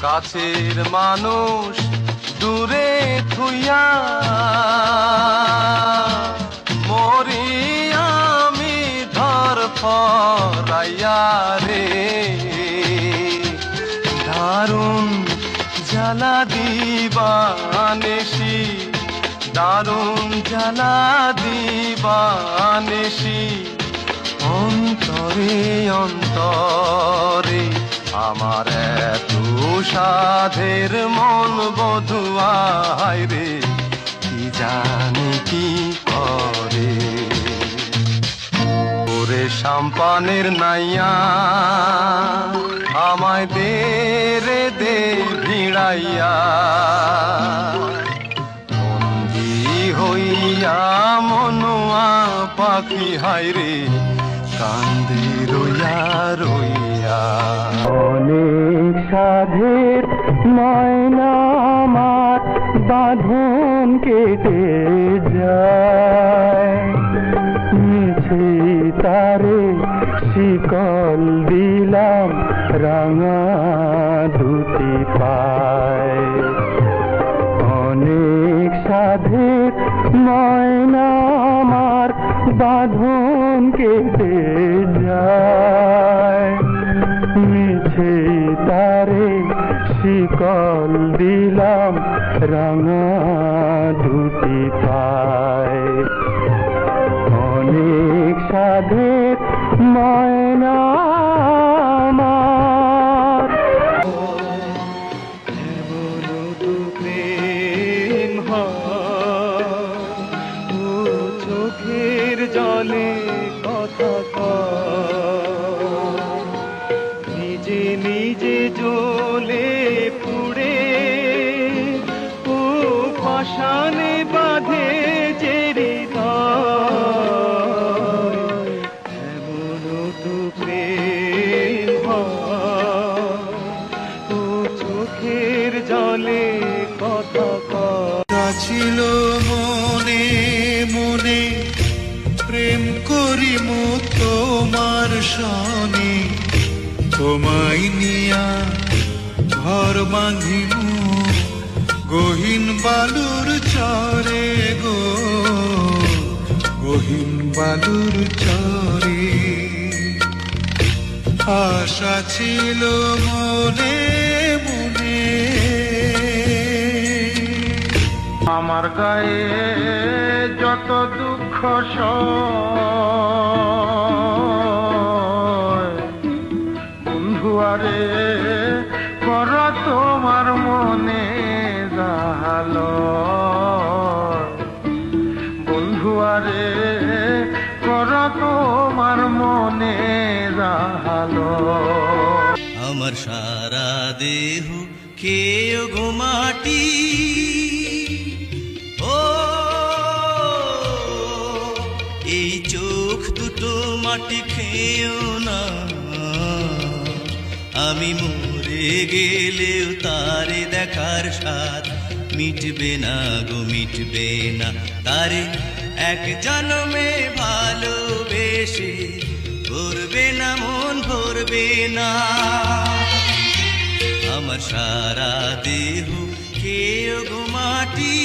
কাছের মানুষ দূরে থুইয়া মরি আমি ধরফরাইয়া রে। দারুণ জ্বালা দিবানিশি, দারুণ জ্বালা দিবানিশি, অন্তরে অন্তরে আমার এত সাধের মন বধুয়াই রে, কি জানি কি করে। ওরে সাম্পানের নাইয়া আমায় দে রে দে ভিড়াইয়া, বন্দি হইয়া মনুয়া পাখি হায় রে, কান্দি রইয়া রইয়া। অনেক সাধের ময়না আমার বাঁধন কেটে যায়, মিছে তারে শিকল দিলাম রাঙা দুটি পায়। অনেক সাধের ময়না আমার বাঁধন কেটে যায়, মিছে তারে শিকল দিলাম রাঙা দুটি পায়। অনেক সাধের ময়না আমার। এমন তো প্রেম হয় ও চোখের জলে কথা কয়, নিজে নিজে জ্বলে পুড়ে ও পাষাণে বাঁধে যে হৃদয়। এমন তো প্রেম হয় ও চোখের জলে কথা কয়। ছিল মনে মনে প্রেম করিম তোমার সনে, তোমায় নিয়া ঘর বাঁধিম গহীন বালুর চরে গো, গহীন বালুর চরে। আশা ছিল মনে মনে, আমার গায়ে যত দুঃখ সয়, বন্ধুয়ারে কর তোমার মনে জাহালো, বন্ধুয়ারে কর তোমার মনে জাহালো। আমার সারা দেহ খেয়ে গো মাটি, ও এই চোখ দুটো মাটি খেয়েও না, আমি মরে গেলেও তারে দেখার স্বাদ মিটবে না গো, মিটবে না। তারে এক জন্মে ভালোবেসে ভরবে না মন, ভরবে না। আমার সারা দেহ খেয়ে গো মাটি।